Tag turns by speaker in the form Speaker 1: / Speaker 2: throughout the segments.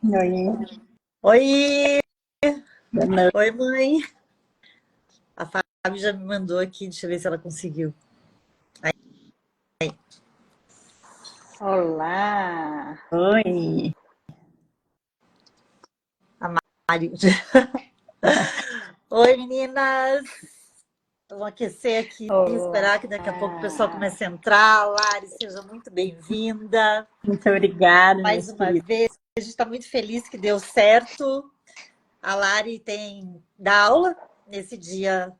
Speaker 1: Oi,
Speaker 2: Oi,
Speaker 1: boa noite.
Speaker 2: oi mãe. A Fábio já me mandou aqui, deixa eu ver se ela conseguiu.
Speaker 1: Olá. Oi.
Speaker 2: A Mário. Oi meninas, vamos aquecer aqui e esperar que daqui a pouco o pessoal
Speaker 1: Olá.
Speaker 2: comece a entrar. Lari, seja muito bem-vinda.
Speaker 1: Muito obrigada,
Speaker 2: Mais
Speaker 1: meus
Speaker 2: uma
Speaker 1: queridos.
Speaker 2: vez, a gente está muito feliz que deu certo. A Lari tem da aula nesse dia,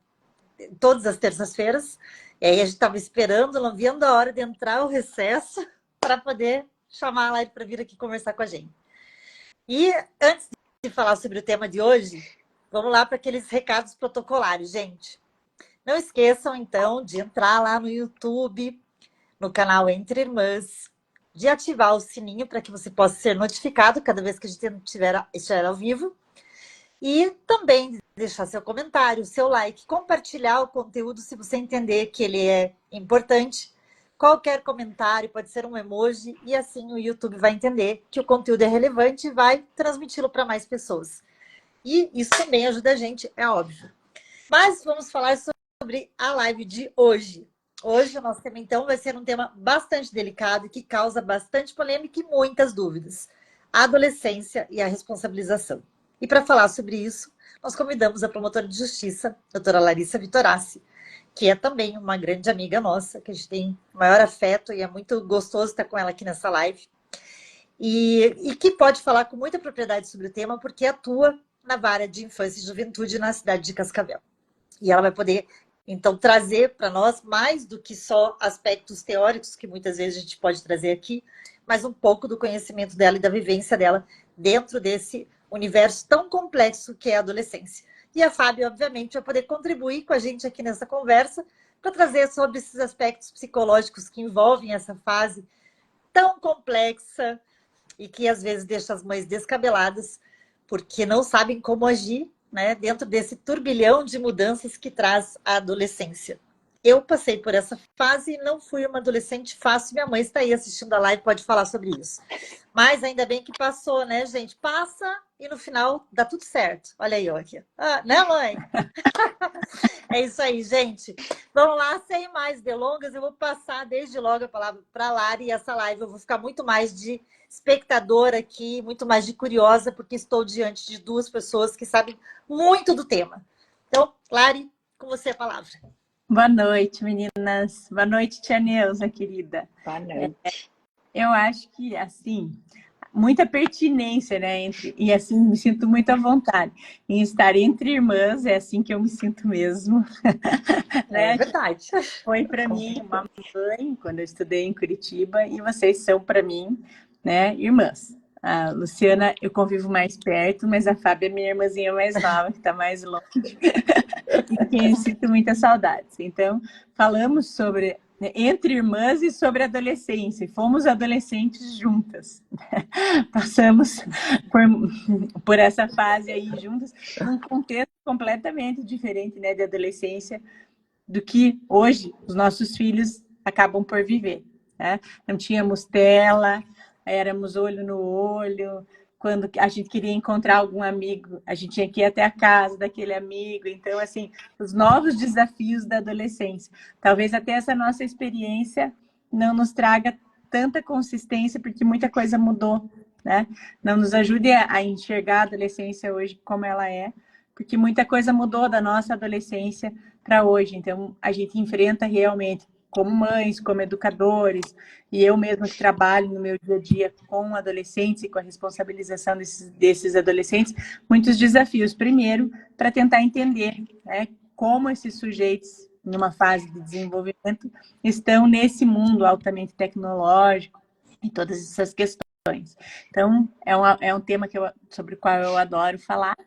Speaker 2: todas as terças-feiras. E aí a gente estava esperando, não vendo a hora de entrar o recesso para poder chamar a Lari para vir aqui conversar com a gente. E antes de falar sobre o tema de hoje, vamos lá para aqueles recados protocolares, gente. Não esqueçam, então, de entrar lá no YouTube, no canal Entre Irmãs, de ativar o sininho para que você possa ser notificado cada vez que a gente estiver ao vivo. E também deixar seu comentário, seu like, compartilhar o conteúdo se você entender que ele é importante. Qualquer comentário pode ser um emoji e assim o YouTube vai entender que o conteúdo é relevante e vai transmiti-lo para mais pessoas. E isso também ajuda a gente, é óbvio. Mas vamos falar sobre a live de hoje. Hoje o nosso tema, então, vai ser um tema bastante delicado e que causa bastante polêmica e muitas dúvidas. A adolescência e a responsabilização. E para falar sobre isso, nós convidamos a promotora de justiça, doutora Larissa Vitorassi, que é também uma grande amiga nossa, que a gente tem o maior afeto e é muito gostoso estar com ela aqui nessa live. E que pode falar com muita propriedade sobre o tema, porque atua na vara de infância e juventude na cidade de Cascavel. E ela vai poder, então, trazer para nós mais do que só aspectos teóricos, que muitas vezes a gente pode trazer aqui, mas um pouco do conhecimento dela e da vivência dela dentro desse universo tão complexo que é a adolescência. E a Fábio, obviamente, vai poder contribuir com a gente aqui nessa conversa para trazer sobre esses aspectos psicológicos que envolvem essa fase tão complexa e que às vezes deixa as mães descabeladas porque não sabem como agir, né, dentro desse turbilhão de mudanças que traz a adolescência. Eu passei por essa fase e não fui uma adolescente fácil. Minha mãe está aí assistindo a live, pode falar sobre isso. Mas ainda bem que passou, né, gente? Passa e no final dá tudo certo. Olha aí, ó, aqui. Ah, né, mãe? É isso aí, gente. Vamos lá, sem mais delongas, eu vou passar desde logo a palavra para a Lari e essa live eu vou ficar muito mais de espectadora aqui, muito mais de curiosa, porque estou diante de duas pessoas que sabem muito do tema. Então, Lari, com você a palavra.
Speaker 1: Boa noite, meninas. Boa noite, tia Neuza, querida.
Speaker 3: Boa noite.
Speaker 1: Eu acho que, assim, muita pertinência, né? E, assim, me sinto muito à vontade em estar entre irmãs, é assim que eu me sinto mesmo.
Speaker 2: É
Speaker 1: Né?
Speaker 2: verdade.
Speaker 1: Foi para
Speaker 3: Com
Speaker 1: mim uma
Speaker 3: certeza.
Speaker 1: mãe quando eu estudei em Curitiba e vocês são para mim, né, irmãs. A Luciana eu convivo mais perto, mas a Fábia é minha irmãzinha mais nova, que está mais longe, e que sinto muitas saudades. Então, falamos sobre, né, entre irmãs e sobre adolescência. Fomos adolescentes juntas. Passamos por, por essa fase aí juntas, num contexto completamente diferente, né, de adolescência, do que hoje os nossos filhos acabam por viver. Né? Não tínhamos tela, éramos olho no olho. Quando a gente queria encontrar algum amigo, a gente tinha que ir até a casa daquele amigo. Então, assim, os novos desafios da adolescência. Talvez até essa nossa experiência não nos traga tanta consistência, porque muita coisa mudou, né? Não nos ajude a enxergar a adolescência hoje como ela é, porque muita coisa mudou da nossa adolescência para hoje. Então, a gente enfrenta realmente, como mães, como educadores, e eu mesma que trabalho no meu dia a dia com adolescentes e com a responsabilização desses adolescentes, muitos desafios. Primeiro, para tentar entender, né, como esses sujeitos, numa fase de desenvolvimento, estão nesse mundo altamente tecnológico e todas essas questões. Então, é um tema sobre o qual eu adoro falar,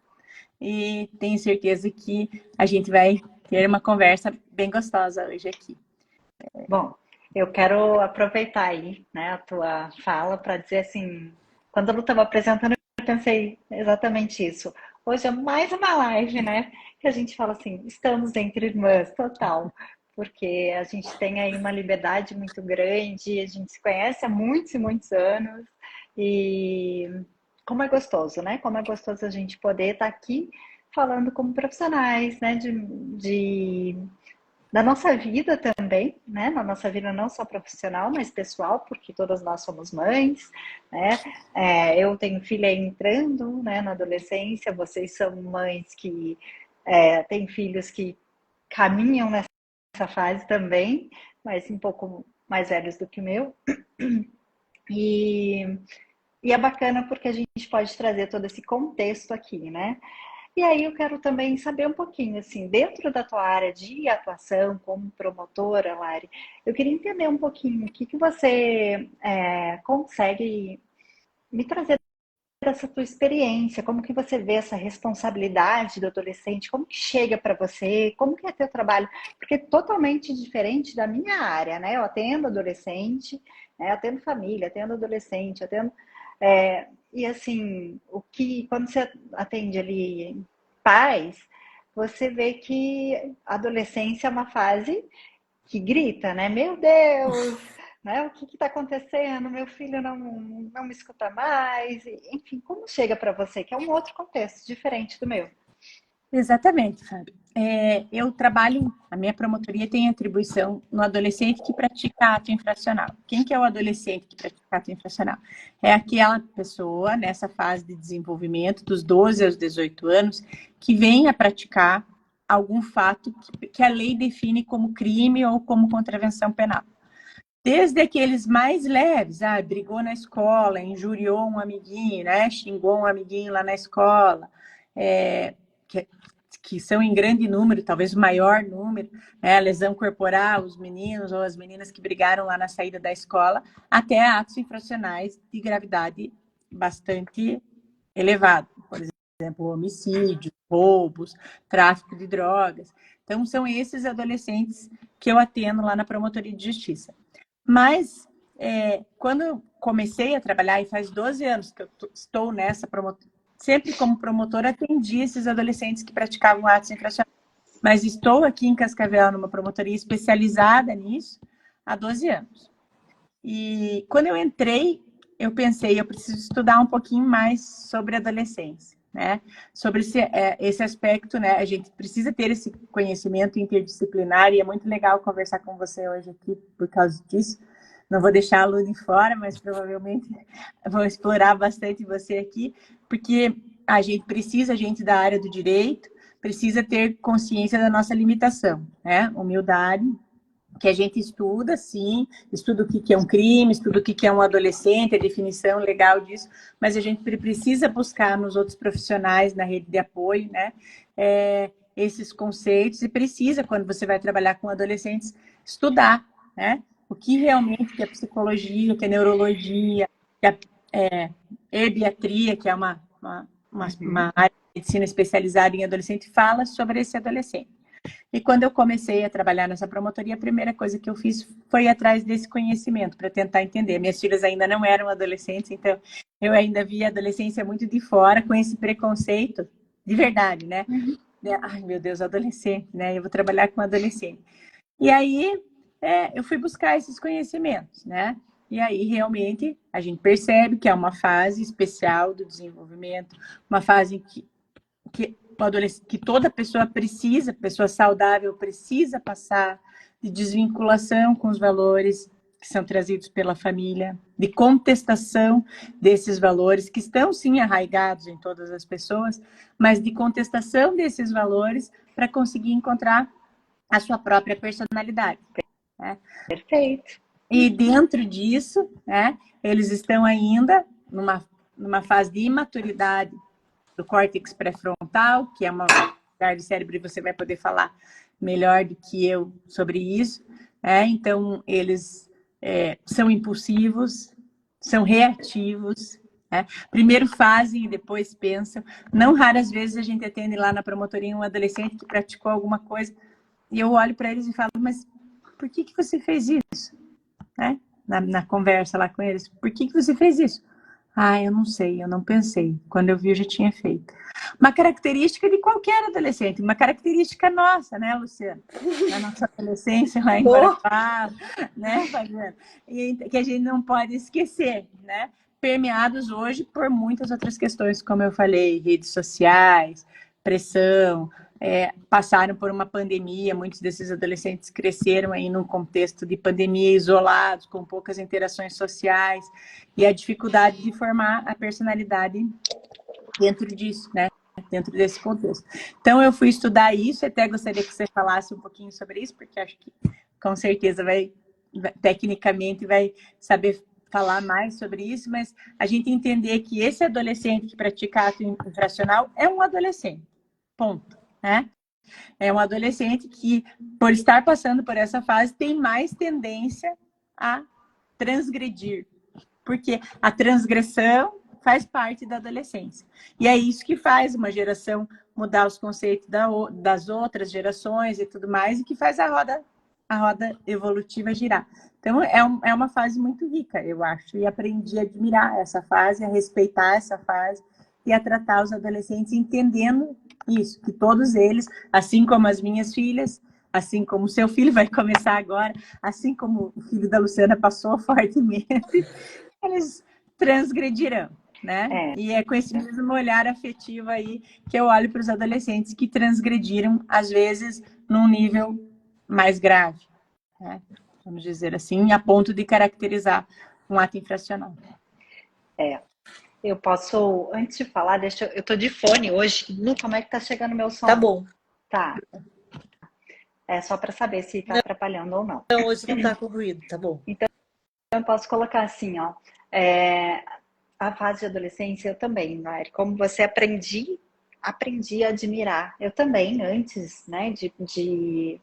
Speaker 1: e tenho certeza que a gente vai ter uma conversa bem gostosa hoje aqui.
Speaker 3: Bom, eu quero aproveitar aí, né, a tua fala para dizer assim, quando a Lu estava apresentando, eu pensei exatamente isso. Hoje é mais uma live, né, que a gente fala assim, estamos entre irmãs, total, porque a gente tem aí uma liberdade muito grande, a gente se conhece há muitos e muitos anos e como é gostoso, né? Como é gostoso a gente poder estar aqui falando como profissionais, né? Da nossa vida também, né? Na nossa vida não só profissional, mas pessoal, porque todas nós somos mães, né? Eu tenho filha entrando, né, na adolescência, vocês são mães que têm filhos que caminham nessa fase também, mas um pouco mais velhos do que o meu. E, e é bacana porque a gente pode trazer todo esse contexto aqui, né? E aí eu quero também saber um pouquinho, assim, dentro da tua área de atuação como promotora, Lari, eu queria entender um pouquinho o que que você consegue me trazer dessa tua experiência, como que você vê essa responsabilidade do adolescente, como que chega para você, como que é teu trabalho, porque é totalmente diferente da minha área, né? Eu atendo adolescente, né? Eu atendo família, atendo adolescente, atendo e assim, quando você atende ali pais, você vê que a adolescência é uma fase que grita, né? Meu Deus, né? O que está acontecendo? Meu filho não me escuta mais. Enfim, como chega para você, que é um outro contexto diferente do meu?
Speaker 1: Exatamente, Fábio. Eu trabalho, a minha promotoria tem atribuição no adolescente que pratica ato infracional. Quem que é o adolescente que pratica ato infracional? É aquela pessoa nessa fase de desenvolvimento, dos 12 aos 18 anos, que vem a praticar algum fato que a lei define como crime ou como contravenção penal. Desde aqueles mais leves, brigou na escola, injuriou um amiguinho, né? Xingou um amiguinho lá na escola, que, que são em grande número, talvez o maior número, né? Lesão corporal, os meninos ou as meninas que brigaram lá na saída da escola, até atos infracionais de gravidade bastante elevado, por exemplo, homicídio, roubos, tráfico de drogas. Então, são esses adolescentes que eu atendo lá na Promotoria de Justiça. Mas, quando eu comecei a trabalhar, e faz 12 anos que eu estou nessa promotoria, sempre como promotora, atendi esses adolescentes que praticavam atos infracionais. Mas estou aqui em Cascavel, numa promotoria especializada nisso, há 12 anos. E quando eu entrei, eu pensei, eu preciso estudar um pouquinho mais sobre adolescência, né? Sobre esse aspecto, né? A gente precisa ter esse conhecimento interdisciplinar e é muito legal conversar com você hoje aqui por causa disso. Não vou deixar a Luna fora, mas provavelmente vou explorar bastante você aqui, porque a gente da área do direito, precisa ter consciência da nossa limitação, né? Humildade, que a gente estuda, sim, estuda o que é um crime, estuda o que é um adolescente, a definição legal disso, mas a gente precisa buscar nos outros profissionais, na rede de apoio, né, esses conceitos, e precisa, quando você vai trabalhar com adolescentes, estudar, né, o que realmente que é psicologia, que é neurologia, que é erbiatria, que é uma área de medicina especializada em adolescente, fala sobre esse adolescente. E quando eu comecei a trabalhar nessa promotoria, a primeira coisa que eu fiz foi ir atrás desse conhecimento, para tentar entender. Minhas filhas ainda não eram adolescentes, então eu ainda via a adolescência muito de fora, com esse preconceito, de verdade, né?
Speaker 3: Uhum.
Speaker 1: Ai, meu Deus, adolescente, né? Eu vou trabalhar com adolescente. E aí, eu fui buscar esses conhecimentos, né? E aí, realmente, a gente percebe que é uma fase especial do desenvolvimento, uma fase que toda pessoa saudável precisa passar, de desvinculação com os valores que são trazidos pela família, de contestação desses valores, que estão sim arraigados em todas as pessoas, mas de contestação desses valores para conseguir encontrar a sua própria personalidade, né?
Speaker 3: Perfeito.
Speaker 1: E dentro disso, né, eles estão ainda numa fase de imaturidade do córtex pré-frontal, que é uma área do cérebro, e você vai poder falar melhor do que eu sobre isso. Então, eles são impulsivos, são reativos, né? Primeiro fazem e depois pensam. Não raras vezes a gente atende lá na promotoria um adolescente que praticou alguma coisa e eu olho para eles e falo, mas por que você fez isso? Né? Na conversa lá com eles, por que você fez isso? Eu não sei, eu não pensei. Quando eu vi, eu já tinha feito. Uma característica de qualquer adolescente, uma característica nossa, né, Luciana? Na nossa adolescência, lá em Guarapá, né, Fabiana? E que a gente não pode esquecer, né? permeados hoje por muitas outras questões, como eu falei, redes sociais, pressão, passaram por uma pandemia, muitos desses adolescentes cresceram aí num contexto de pandemia, isolados, com poucas interações sociais, e a dificuldade de formar a personalidade dentro disso, né? Dentro desse contexto. Então, eu fui estudar isso, até gostaria que você falasse um pouquinho sobre isso, porque acho que, com certeza, tecnicamente, vai saber falar mais sobre isso, mas a gente entender que esse adolescente que pratica ato infracional é um adolescente, ponto, né? É um adolescente que, por estar passando por essa fase, tem mais tendência a transgredir, porque a transgressão faz parte da adolescência. E é isso que faz uma geração mudar os conceitos das outras gerações e tudo mais, e que faz a roda evolutiva girar. Então, é uma fase muito rica, eu acho, e aprendi a admirar essa fase, a respeitar essa fase e a tratar os adolescentes entendendo isso, que todos eles, assim como as minhas filhas, assim como o seu filho vai começar agora, assim como o filho da Luciana passou fortemente, eles transgredirão, né? E é com esse mesmo olhar afetivo aí que eu olho para os adolescentes que transgrediram, às vezes, num nível mais grave, né? Vamos dizer assim, a ponto de caracterizar um ato infracional.
Speaker 3: Eu posso, antes de falar, eu tô de fone hoje. Lu, como é que tá chegando o meu som?
Speaker 2: Tá bom.
Speaker 3: Tá. É só para saber se tá atrapalhando ou não.
Speaker 2: Não, hoje não tá com ruído, tá bom.
Speaker 3: Então, eu posso colocar assim, ó. A fase de adolescência, eu também, Mari. Como você aprendi a admirar. Eu também, antes, né, de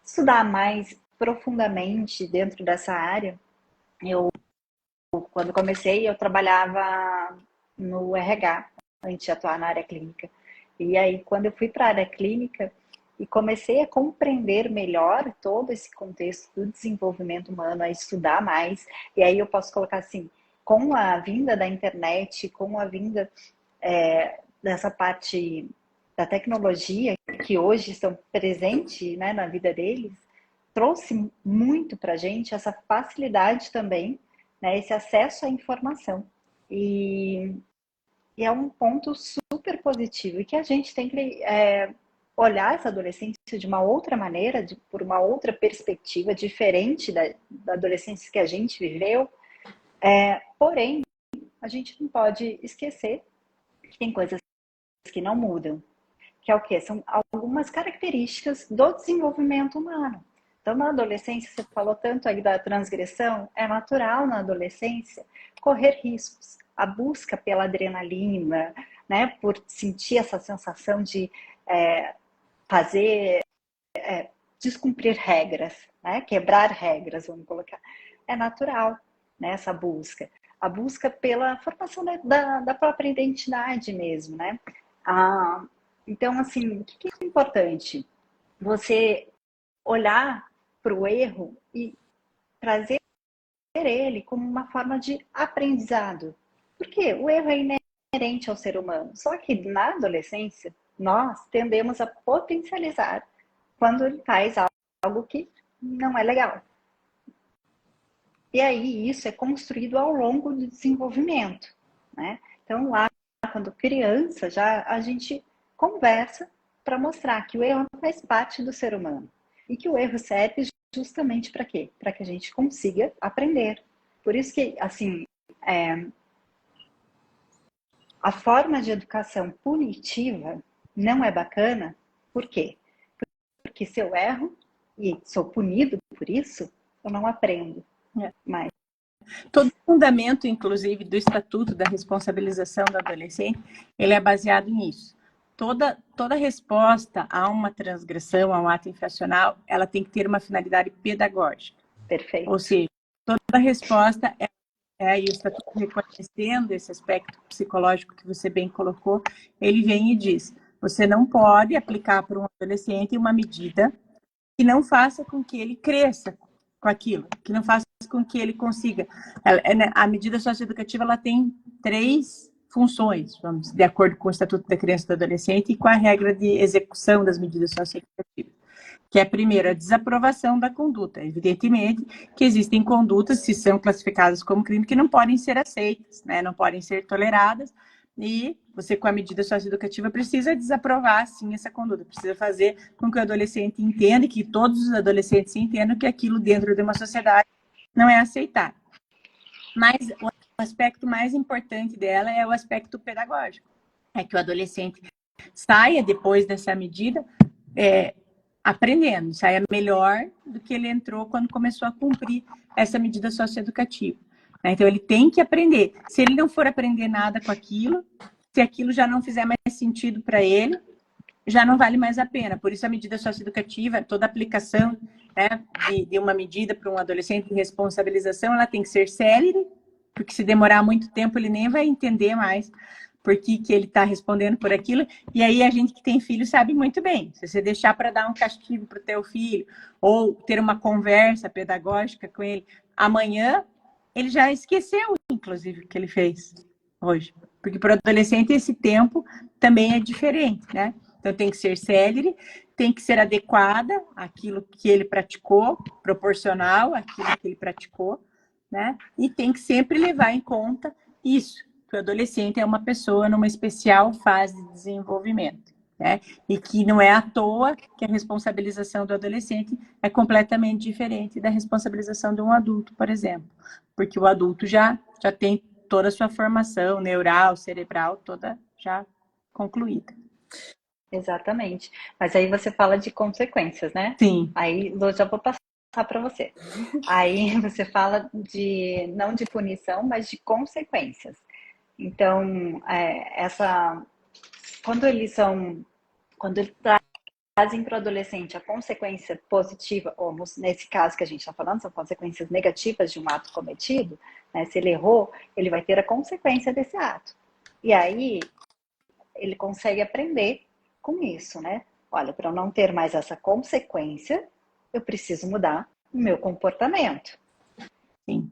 Speaker 3: estudar mais profundamente dentro dessa área, quando comecei, eu trabalhava no RH, antes de atuar na área clínica. E aí, quando eu fui para a área clínica e comecei a compreender melhor todo esse contexto do desenvolvimento humano, a estudar mais, e aí eu posso colocar assim, com a vinda da internet, com a vinda dessa parte da tecnologia, que hoje estão presentes, né, na vida deles, trouxe muito para a gente essa facilidade também, né, esse acesso à informação. E é um ponto super positivo e que a gente tem que olhar essa adolescência de uma outra maneira, por uma outra perspectiva, diferente da adolescência que a gente viveu. Porém, a gente não pode esquecer que tem coisas que não mudam, que é o quê? São algumas características do desenvolvimento humano. Então, na adolescência, você falou tanto aí da transgressão, é natural na adolescência correr riscos. A busca pela adrenalina, né, por sentir essa sensação de descumprir regras, né, quebrar regras, vamos colocar. É natural, né, essa busca. A busca pela formação da própria identidade mesmo, né? Então, assim, o que é importante? Você olhar para o erro e trazer ele como uma forma de aprendizado. Porque o erro é inerente ao ser humano. Só que na adolescência, nós tendemos a potencializar quando ele faz algo que não é legal. E aí isso é construído ao longo do desenvolvimento, né? Então lá, quando criança, já a gente conversa para mostrar que o erro faz parte do ser humano. E que o erro serve justamente para quê? Para que a gente consiga aprender. Por isso que, assim, a forma de educação punitiva não é bacana. Por quê? Porque se eu erro e sou punido por isso, eu não aprendo. Mas
Speaker 1: todo o fundamento, inclusive, do Estatuto da Responsabilização do Adolescente, ele é baseado nisso. Toda resposta a uma transgressão, a um ato infracional, ela tem que ter uma finalidade pedagógica.
Speaker 3: Perfeito.
Speaker 1: Ou seja, toda resposta e o Estatuto reconhecendo esse aspecto psicológico que você bem colocou, ele vem e diz, você não pode aplicar para um adolescente uma medida que não faça com que ele cresça com aquilo, que não faça com que ele consiga. A medida socioeducativa, ela tem 3 funções, vamos, de acordo com o Estatuto da Criança e do Adolescente e com a regra de execução das medidas socioeducativas. que é, primeiro, a desaprovação da conduta. Evidentemente que existem condutas, se são classificadas como crime, que não podem ser aceitas, né? Não podem ser toleradas, e você, com a medida socioeducativa, precisa desaprovar, sim, essa conduta, precisa fazer com que o adolescente entenda, e que todos os adolescentes entendam que aquilo dentro de uma sociedade não é aceitável. Mas o aspecto mais importante dela é o aspecto pedagógico, é que o adolescente saia, depois dessa medida, aprendendo, saia melhor do que ele entrou quando começou a cumprir essa medida socioeducativa. Então, ele tem que aprender. Se ele não for aprender nada com aquilo, se aquilo já não fizer mais sentido para ele, já não vale mais a pena. Por isso, a medida socioeducativa, toda aplicação, né, de uma medida para um adolescente de responsabilização, ela tem que ser célere, porque se demorar muito tempo, ele nem vai entender mais por que ele está respondendo por aquilo. E aí, a gente que tem filho sabe muito bem. Se você deixar para dar um castigo para o teu filho, ou ter uma conversa pedagógica com ele, amanhã, ele já esqueceu, inclusive, o que ele fez hoje. Porque para o adolescente, esse tempo também é diferente, né? Então, tem que ser célere, tem que ser adequada àquilo que ele praticou, proporcional àquilo que ele praticou, né? E tem que sempre levar em conta isso, que o adolescente é uma pessoa numa especial fase de desenvolvimento, né? E que não é à toa que a responsabilização do adolescente é completamente diferente da responsabilização de um adulto, por exemplo. Porque o adulto já tem toda a sua formação neural, cerebral, toda já concluída.
Speaker 3: Exatamente. Mas aí você fala de consequências, né?
Speaker 1: Sim.
Speaker 3: Aí eu já vou passar para você. Aí você fala não de punição, mas de consequências. Então, quando eles trazem para o adolescente a consequência positiva, ou nesse caso que a gente está falando, são consequências negativas de um ato cometido, né? Se ele errou, ele vai ter a consequência desse ato. E aí, ele consegue aprender com isso, né? Olha, para eu não ter mais essa consequência, eu preciso mudar o meu comportamento.
Speaker 1: Sim.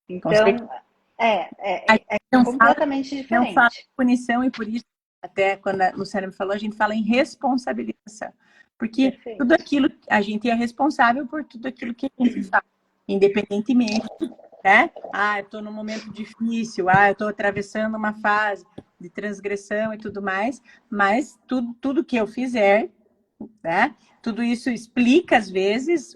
Speaker 3: Então, é completamente diferente.
Speaker 1: Não fala em punição, e por isso, até quando a Luciana me falou, a gente fala em responsabilização. Porque
Speaker 3: Perfeito.
Speaker 1: tudo aquilo, a gente é responsável por tudo aquilo que a gente faz, independentemente, né? Eu estou num momento difícil, eu estou atravessando uma fase de transgressão e tudo mais, mas tudo que eu fizer, né? Tudo isso explica, às vezes,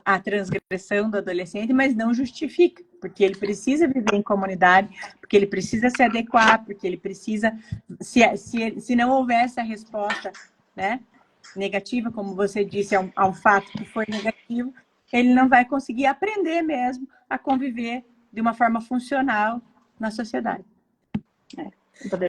Speaker 1: a transgressão do adolescente, mas não justifica, porque ele precisa viver em comunidade, porque ele precisa se adequar, porque ele precisa, se não houver essa resposta, né, negativa, como você disse, a um fato que foi negativo, ele não vai conseguir aprender mesmo a conviver de uma forma funcional na sociedade.
Speaker 3: Vou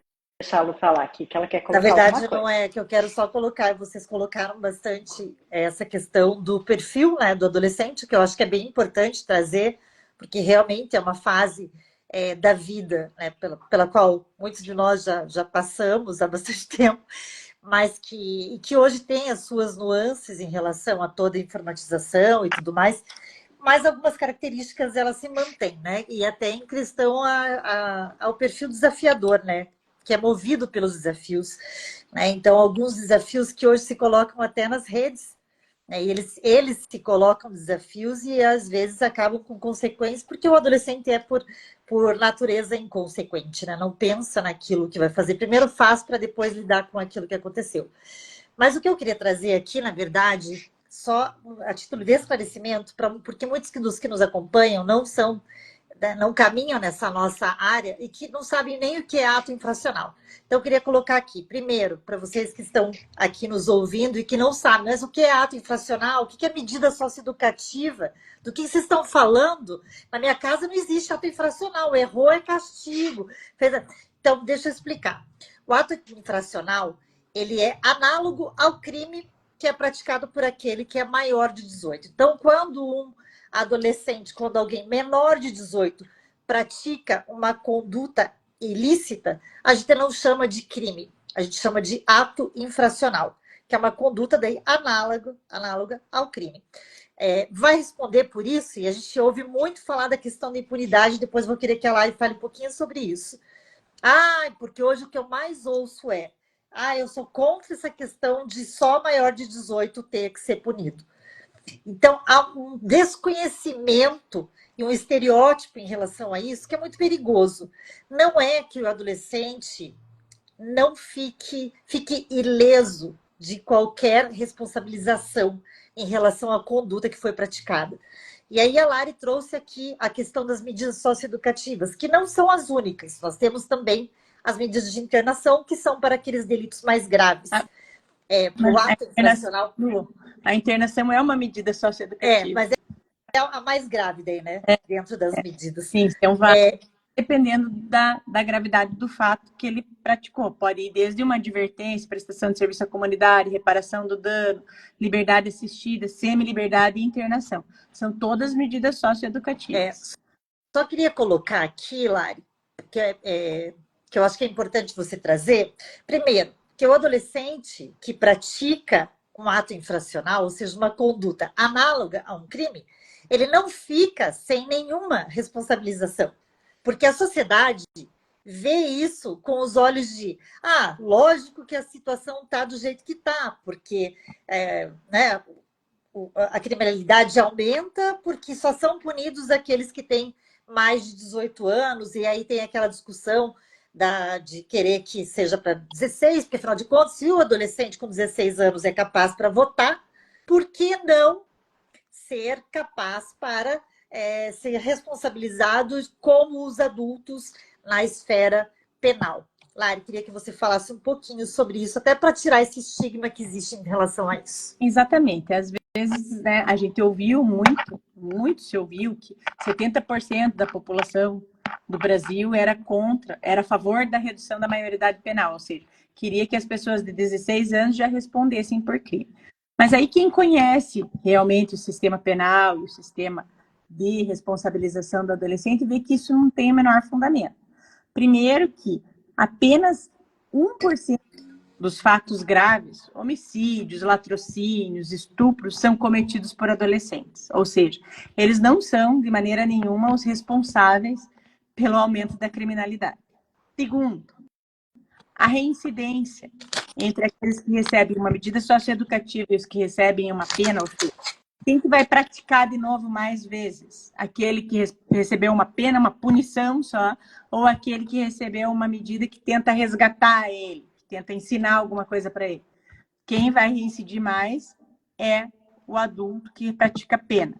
Speaker 3: deixá-lo falar aqui, que ela quer colocar.
Speaker 2: Na verdade, não é que eu quero só colocar, vocês colocaram bastante essa questão do perfil, né, do adolescente, que eu acho que é bem importante trazer, porque realmente é uma fase da vida, né, pela qual muitos de nós já passamos há bastante tempo, mas que hoje tem as suas nuances em relação a toda a informatização e tudo mais, mas algumas características elas se mantêm, né? E até em questão ao perfil desafiador, né? Que é movido pelos desafios, né? Então, alguns desafios que hoje se colocam até nas redes, né? E eles se colocam desafios e às vezes acabam com consequências, porque o adolescente é por natureza inconsequente, né? Não pensa naquilo que vai fazer. Primeiro faz para depois lidar com aquilo que aconteceu. Mas o que eu queria trazer aqui, na verdade, só a título de esclarecimento, porque muitos dos que nos acompanham não caminham nessa nossa área e que não sabem nem o que é ato infracional. Então, eu queria colocar aqui, primeiro, para vocês que estão aqui nos ouvindo e que não sabem, mas o que é ato infracional, o que é medida socioeducativa, do que vocês estão falando? Na minha casa não existe ato infracional, errou é castigo. Então, deixa eu explicar. O ato infracional, ele é análogo ao crime que é praticado por aquele que é maior de 18. Então, quando um adolescente, quando alguém menor de 18 pratica uma conduta ilícita, a gente não chama de crime, a gente chama de ato infracional, que é uma conduta daí análoga ao crime. Vai responder por isso, e a gente ouve muito falar da questão da impunidade, depois vou querer que a Lari fale um pouquinho sobre isso. Porque hoje o que eu mais ouço eu sou contra essa questão de só maior de 18 ter que ser punido. Então, há um desconhecimento e um estereótipo em relação a isso que é muito perigoso. Não é que o adolescente não fique ileso de qualquer responsabilização em relação à conduta que foi praticada. E aí a Lari trouxe aqui a questão das medidas socioeducativas, que não são as únicas. Nós temos também as medidas de internação, que são para aqueles delitos mais graves. O ato infracional...
Speaker 1: A internação é uma medida socioeducativa.
Speaker 2: Mas é a mais grave daí, né? Dentro das medidas.
Speaker 1: Sim, dependendo da gravidade do fato que ele praticou. Pode ir desde uma advertência, prestação de serviço à comunidade, reparação do dano, liberdade assistida, semi-liberdade e internação. São todas medidas socioeducativas.
Speaker 2: Só queria colocar aqui, Lari, que eu acho que é importante você trazer. Primeiro, que o adolescente que pratica um ato infracional, ou seja, uma conduta análoga a um crime, ele não fica sem nenhuma responsabilização. Porque a sociedade vê isso com os olhos de lógico que a situação está do jeito que está, porque a criminalidade aumenta porque só são punidos aqueles que têm mais de 18 anos, e aí tem aquela discussão de querer que seja para 16, porque afinal de contas, se o adolescente com 16 anos é capaz para votar, por que não ser capaz para ser responsabilizado como os adultos na esfera penal? Lari, queria que você falasse um pouquinho sobre isso, até para tirar esse estigma que existe em relação a isso.
Speaker 1: Exatamente. Às vezes, né, a gente ouviu muito se ouviu que 70% da população do Brasil era a favor da redução da maioridade penal, ou seja, queria que as pessoas de 16 anos já respondessem por crime. Mas aí quem conhece realmente o sistema penal e o sistema de responsabilização do adolescente vê que isso não tem o menor fundamento. Primeiro que apenas 1% dos fatos graves, homicídios, latrocínios, estupros, são cometidos por adolescentes. Ou seja, eles não são, de maneira nenhuma, os responsáveis pelo aumento da criminalidade. Segundo, a reincidência entre aqueles que recebem uma medida socioeducativa e os que recebem uma pena, ou seja, quem que vai praticar de novo mais vezes? Aquele que recebeu uma pena, uma punição só, ou aquele que recebeu uma medida que tenta resgatar ele, que tenta ensinar alguma coisa para ele? Quem vai reincidir mais é o adulto que pratica pena.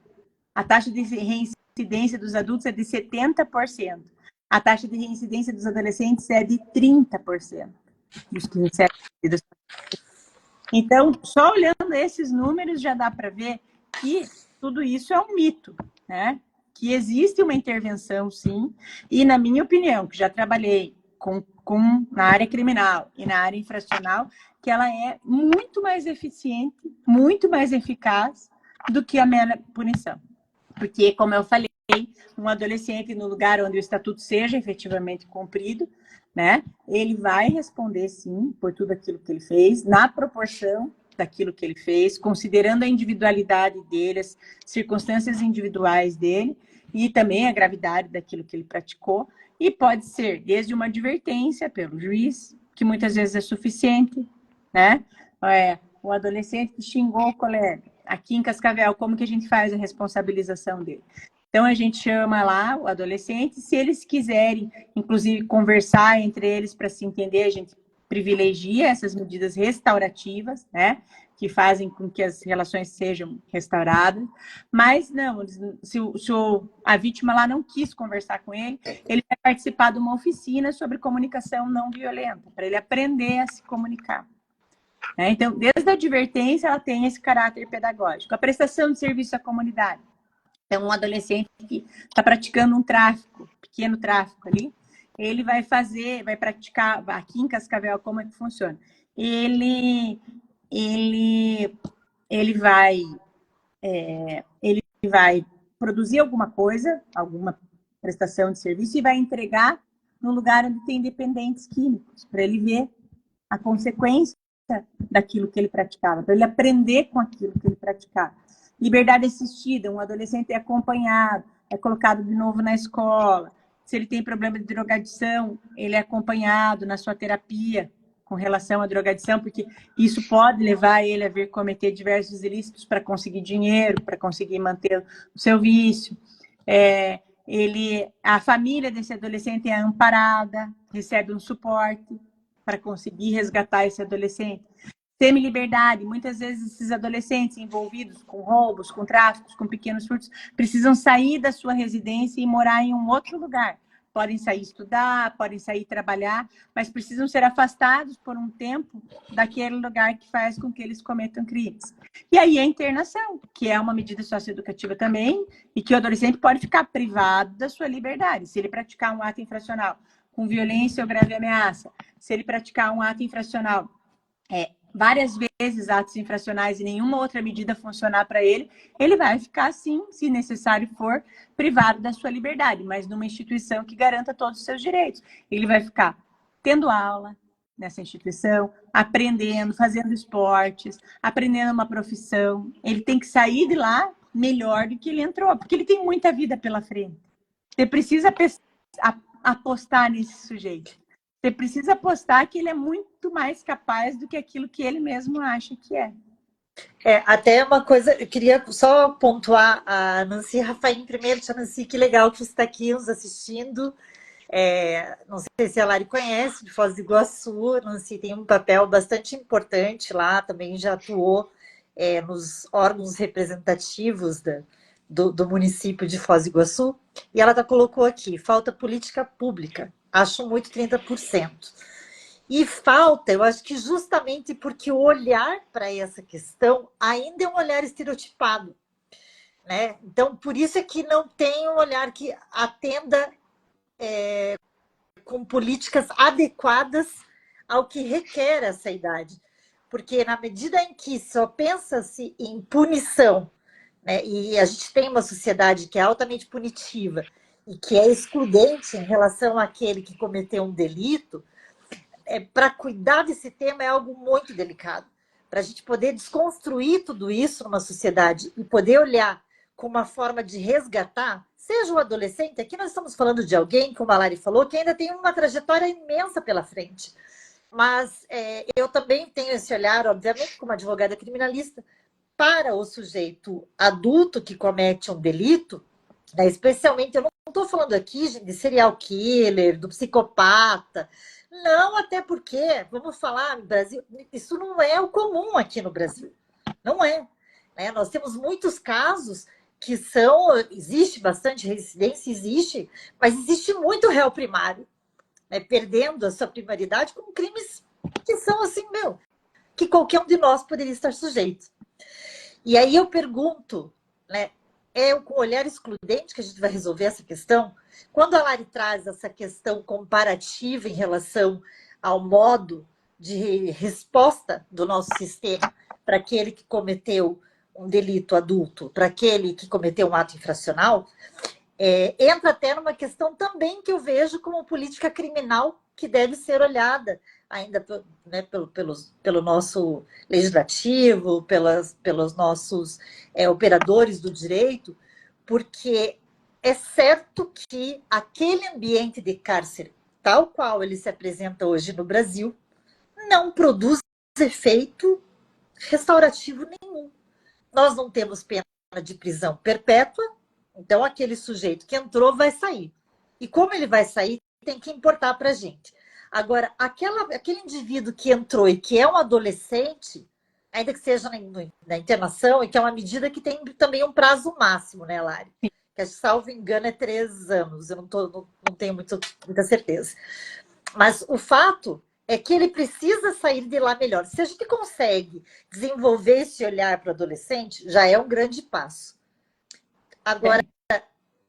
Speaker 1: A taxa de reincidência dos adultos é de 70%. A taxa de reincidência dos adolescentes é de 30%. Dos que recebem medidas. Então, só olhando esses números já dá para ver que tudo isso é um mito, né? Que existe uma intervenção, sim, e na minha opinião, que já trabalhei na área criminal e na área infracional, que ela é muito mais eficiente, muito mais eficaz do que a mera punição. Porque, como eu falei, um adolescente no lugar onde o estatuto seja efetivamente cumprido, né, ele vai responder, sim, por tudo aquilo que ele fez, na proporção daquilo que ele fez, considerando a individualidade dele, as circunstâncias individuais dele e também a gravidade daquilo que ele praticou. E pode ser desde uma advertência pelo juiz, que muitas vezes é suficiente, né? O adolescente que xingou o colega. Aqui em Cascavel, como que a gente faz a responsabilização dele? Então, a gente chama lá o adolescente, se eles quiserem, inclusive, conversar entre eles para se entender, a gente privilegia essas medidas restaurativas, né, que fazem com que as relações sejam restauradas, mas não, se a vítima lá não quis conversar com ele, ele vai participar de uma oficina sobre comunicação não violenta, para ele aprender a se comunicar. Então, desde a advertência, ela tem esse caráter pedagógico. A prestação de serviço à comunidade. Então, um adolescente que está praticando um tráfico, pequeno tráfico ali, ele vai praticar, aqui em Cascavel, como é que funciona? Ele vai produzir alguma coisa, alguma prestação de serviço e vai entregar no lugar onde tem dependentes químicos, para ele ver a consequência daquilo que ele praticava, para ele aprender com aquilo que ele praticava. Liberdade assistida, um adolescente é acompanhado, é colocado de novo na escola. Se ele tem problema de drogadição, ele é acompanhado na sua terapia com relação à drogadição, porque isso pode levar ele a vir cometer diversos ilícitos para conseguir dinheiro, para conseguir manter o seu vício. A família desse adolescente é amparada, recebe um suporte para conseguir resgatar esse adolescente. Semi-liberdade, muitas vezes esses adolescentes envolvidos com roubos, com tráficos, com pequenos furtos, precisam sair da sua residência e morar em um outro lugar. Podem sair estudar, podem sair trabalhar, mas precisam ser afastados por um tempo daquele lugar que faz com que eles cometam crimes. E aí a internação, que é uma medida socioeducativa também, e que o adolescente pode ficar privado da sua liberdade. Se ele praticar um ato infracional com violência ou grave ameaça, se ele praticar um ato infracional várias vezes atos infracionais e nenhuma outra medida funcionar para ele, ele vai ficar, sim, se necessário for, privado da sua liberdade, mas numa instituição que garanta todos os seus direitos. Ele vai ficar tendo aula nessa instituição, aprendendo, fazendo esportes, aprendendo uma profissão. Ele tem que sair de lá melhor do que ele entrou, porque ele tem muita vida pela frente. Você precisa apostar nesse sujeito. Você precisa apostar que ele é muito mais capaz do que aquilo que ele mesmo acha que é.
Speaker 2: Até uma coisa, eu queria só pontuar a Nancy Rafaim primeiro. Tia Nancy, que legal que você está aqui nos assistindo. Não sei se a Lari conhece, de Foz do Iguaçu. A Nancy tem um papel bastante importante lá, também já atuou nos órgãos representativos do município de Foz do Iguaçu. E ela colocou aqui, falta política pública. Acho muito 30%. E falta, eu acho que justamente porque o olhar para essa questão ainda é um olhar estereotipado, né? Então, por isso é que não tem um olhar que atenda com políticas adequadas ao que requer essa idade. Porque na medida em que só pensa-se em punição, né, e a gente tem uma sociedade que é altamente punitiva, e que é excludente em relação àquele que cometeu um delito, para cuidar desse tema é algo muito delicado. Para a gente poder desconstruir tudo isso numa sociedade e poder olhar com uma forma de resgatar, seja o adolescente, aqui nós estamos falando de alguém, como a Lari falou, que ainda tem uma trajetória imensa pela frente. Mas eu também tenho esse olhar, obviamente, como advogada criminalista, para o sujeito adulto que comete um delito, né, especialmente, eu não estou falando aqui de serial killer, do psicopata. Não, até porque, vamos falar no Brasil, isso não é o comum aqui no Brasil. Não é. Né? Nós temos muitos casos que existe bastante reincidência, existe, mas existe muito réu primário, né, perdendo a sua primaridade com crimes que são assim, que qualquer um de nós poderia estar sujeito. E aí eu pergunto, né, com o olhar excludente que a gente vai resolver essa questão? Quando a Lari traz essa questão comparativa em relação ao modo de resposta do nosso sistema para aquele que cometeu um delito adulto, para aquele que cometeu um ato infracional, entra até numa questão também que eu vejo como política criminal que deve ser olhada ainda, né, pelo nosso legislativo, pelos nossos operadores do direito, porque é certo que aquele ambiente de cárcere, tal qual ele se apresenta hoje no Brasil, não produz efeito restaurativo nenhum. Nós não temos pena de prisão perpétua, então aquele sujeito que entrou vai sair. E como ele vai sair, tem que importar para a gente. Agora, aquele indivíduo que entrou e que é um adolescente, ainda que seja na internação, e que é uma medida que tem também um prazo máximo, né, Lari? Que, salvo engano, é 3 anos. Eu não tenho muita certeza. Mas o fato é que ele precisa sair de lá melhor. Se a gente consegue desenvolver esse olhar para o adolescente, já é um grande passo. Agora...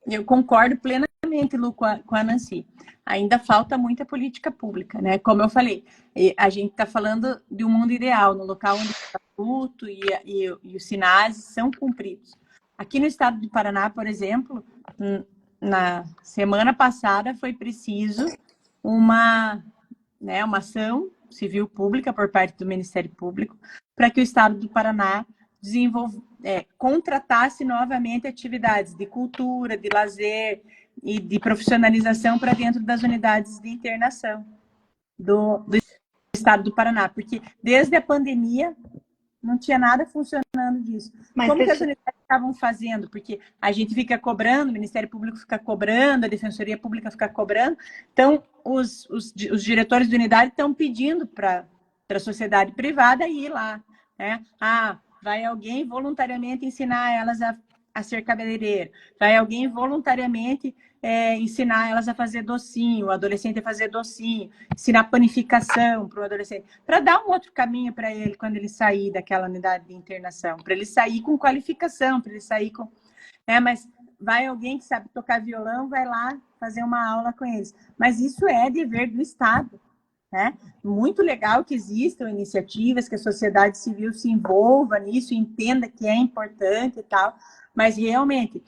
Speaker 1: Eu concordo plenamente, Lu, com a Nancy. Ainda falta muita política pública, né? Como eu falei, a gente está falando de um mundo ideal, no local onde o estatuto e os sinais são cumpridos. Aqui no estado do Paraná, por exemplo, na semana passada foi preciso uma ação civil pública por parte do Ministério Público para que o estado do Paraná contratasse novamente atividades de cultura, de lazer e de profissionalização para dentro das unidades de internação do estado do Paraná, porque desde a pandemia não tinha nada funcionando disso. Como que as unidades estavam fazendo? Porque a gente fica cobrando, o Ministério Público fica cobrando, a Defensoria Pública fica cobrando. Então, os diretores de unidade estão pedindo para a sociedade privada ir lá, né? Vai alguém voluntariamente ensinar elas a ser cabeleireiro. Vai alguém voluntariamente ensinar elas a fazer docinho, o adolescente a fazer docinho, ensinar panificação para o adolescente, para dar um outro caminho para ele quando ele sair daquela unidade de internação, para ele sair com qualificação, para ele sair com... mas vai alguém que sabe tocar violão, vai lá fazer uma aula com eles. Mas isso é dever do Estado, né? Muito legal que existam iniciativas, que a sociedade civil se envolva nisso, entenda que é importante e tal, mas realmente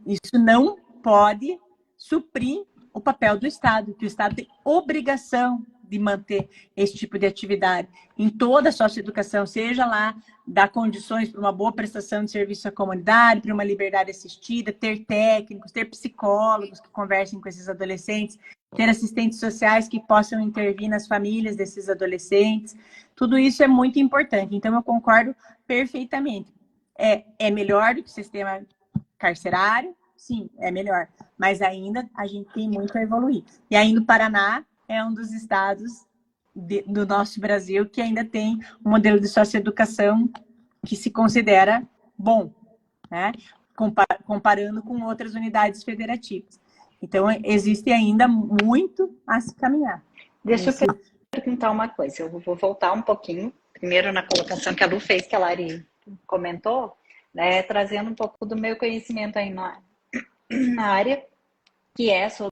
Speaker 1: isso não pode suprir o papel do Estado, que o Estado tem obrigação de manter esse tipo de atividade em toda a socioeducação, seja lá dar condições para uma boa prestação de serviço à comunidade, para uma liberdade assistida, ter técnicos, ter psicólogos que conversem com esses adolescentes, ter assistentes sociais que possam intervir nas famílias desses adolescentes. Tudo isso é muito importante. Então, eu concordo perfeitamente. É melhor do que o sistema carcerário? Sim, é melhor. Mas ainda a gente tem muito a evoluir. E ainda o Paraná é um dos estados do nosso Brasil que ainda tem um modelo de socioeducação que se considera bom, né? Comparando com outras unidades federativas. Então, existe ainda muito a se caminhar.
Speaker 3: Deixa eu perguntar uma coisa. Eu vou voltar um pouquinho, primeiro na colocação que a Lu fez, que a Lari comentou, né, trazendo um pouco do meu conhecimento aí na área, que é sobre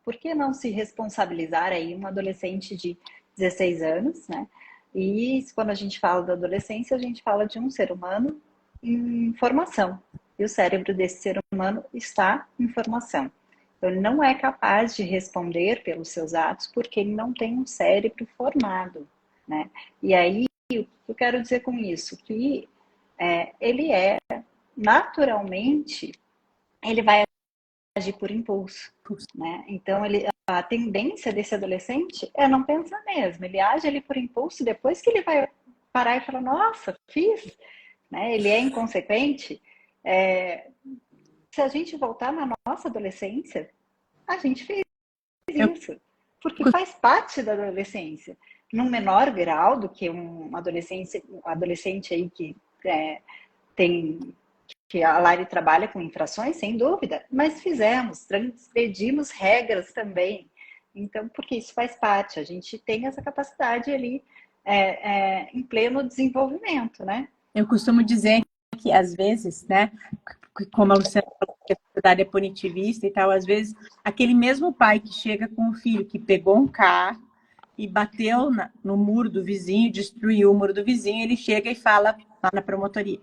Speaker 3: por que não se responsabilizar aí um adolescente de 16 anos, né? E quando a gente fala da adolescência, a gente fala de um ser humano em formação. E o cérebro desse ser humano está em formação. Então, ele não é capaz de responder pelos seus atos porque ele não tem um cérebro formado, né? E aí, o que eu quero dizer com isso? Que ele naturalmente, ele vai agir por impulso, né? Então, a tendência desse adolescente é não pensar mesmo. Ele age ali por impulso, depois que ele vai parar e falar, nossa, fiz, né? Ele é inconsequente. Se a gente voltar na nossa adolescência, a gente fez isso, porque faz parte da adolescência. Num menor grau do que um adolescente aí que que a Lari trabalha com infrações, sem dúvida, mas transgredimos regras também. Então, porque isso faz parte, a gente tem essa capacidade ali em pleno desenvolvimento, né?
Speaker 1: Eu costumo dizer que, às vezes, né, como a Luciana falou, que a sociedade é punitivista e tal, às vezes, aquele mesmo pai que chega com o filho que pegou um carro e bateu no muro do vizinho, destruiu o muro do vizinho, ele chega e fala lá na promotoria,